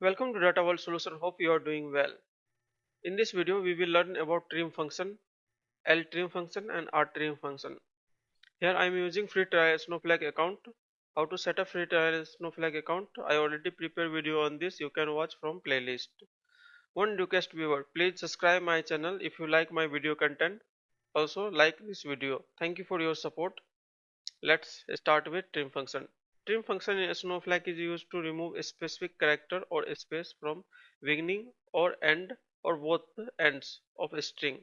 Welcome to Data World Solution. Hope you are doing well. In this video, we will learn about trim function, Ltrim function and Rtrim function. Here I am using free trial Snowflake account. How to set up free trial Snowflake account? I already prepared video on this. You can watch from playlist. One request viewer, please subscribe my channel if you like my video content. Also like this video. Thank you for your support. Let's start with trim function. Trim function in Snowflake is used to remove a specific character or a space from beginning or end or both ends of a string.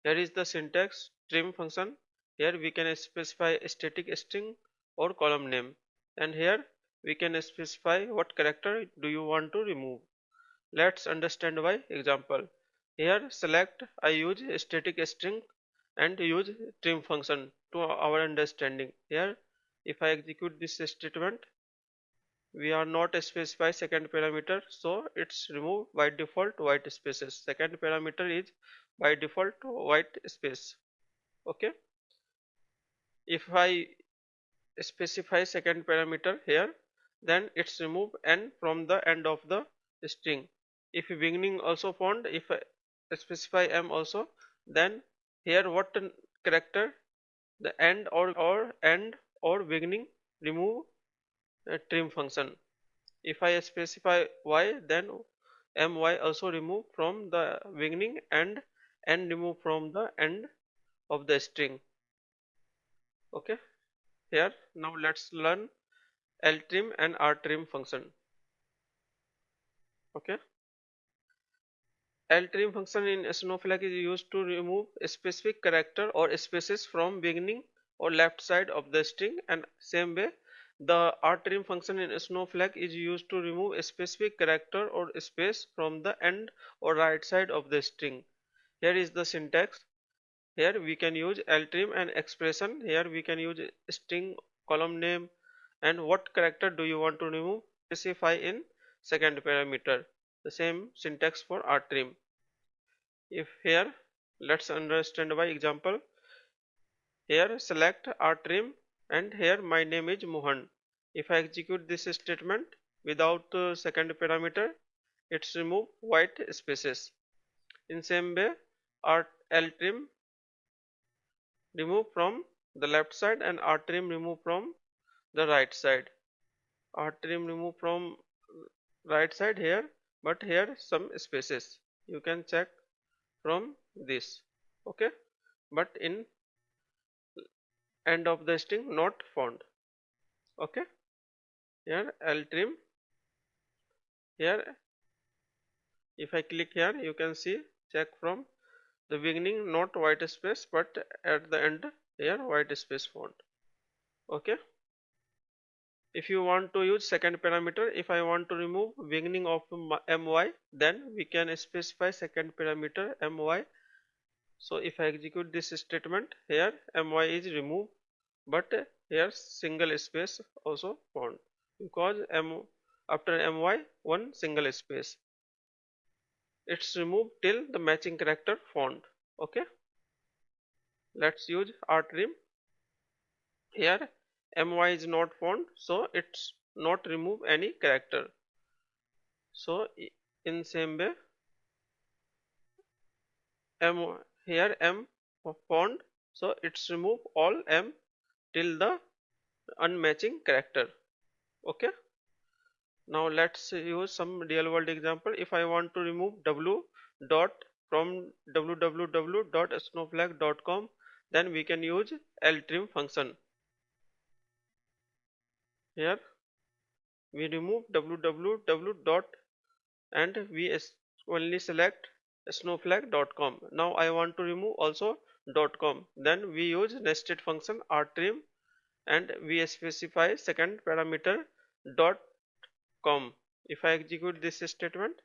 Here is the syntax trim function. Here we can specify a static string or column name, and here we can specify what character do you want to remove. Let's understand by example. Here select I use a static string and use trim function to our understanding. Here if I execute this statement, we are not specify second parameter, so it's removed by default white spaces. Second parameter is by default white space. Okay, if I specify second parameter here, then it's remove n from the end of the string. If beginning also found, if I specify m also, then here what character the end or end or beginning, remove trim function. If I specify y, then my also remove from the beginning and n remove from the end of the string. Okay, here now let's learn Ltrim and Rtrim function. Okay, Ltrim function in Snowflake is used to remove a specific character or spaces from beginning or left side of the string, and same way the Rtrim function in Snowflake is used to remove a specific character or space from the end or right side of the string. Here is the syntax. Here we can use Ltrim and expression. Here we can use string, column name, and what character do you want to remove, specify in second parameter. The same syntax for Rtrim. If here let's understand by example. Here select Rtrim and here my name is Mohan. If I execute this statement without second parameter, it's remove white spaces. In same way, Ltrim remove from the left side and Rtrim remove from the right side. Rtrim remove from right side here, but here some spaces. You can check from this. Okay, but in end of the string not found. Okay, here Ltrim. Here if I click here, you can see check from the beginning not white space, but at the end here white space found. Okay, if you want to use second parameter, if I want to remove beginning of my, then we can specify second parameter my. So if I execute this statement, here my is removed, but here single space also found, because after my one single space, it's removed till the matching character found. Okay, let's use Rtrim. Here my is not found, so it's not remove any character. So in same way, m here m found, so it's remove all m till the unmatching character. Okay, now let's use some real world example. If I want to remove w dot from www.snowflake.com, then we can use ltrim function. Here we remove www dot and we only select snowflake.com. Now I want to remove also .com, then we use nested function rtrim and we specify second parameter .com. If I execute this statement,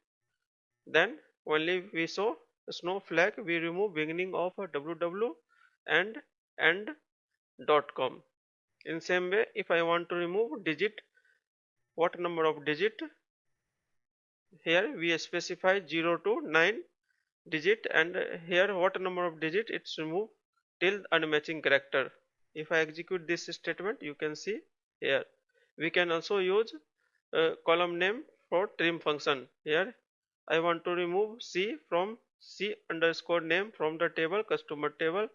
then only we show Snowflake, we remove beginning of www and end .com. In same way, if I want to remove digit, what number of digit, here we specify 0 to 9 digit, and here what number of digit it's removed till unmatching character. If I execute this statement, you can see here we can also use column name for trim function. Here I want to remove C from C underscore name from the table customer table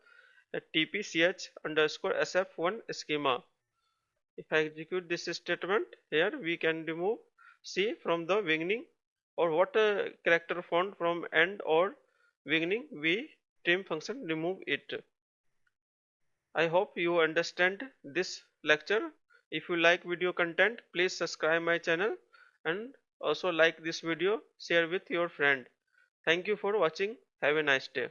at tpch underscore sf1 schema. If I execute this statement, here we can remove C from the beginning, or what character font from end or beginning, we trim function remove it. I hope you understand this lecture. If you like video content, please subscribe my channel and also like this video, share with your friend. Thank you for watching. Have a nice day.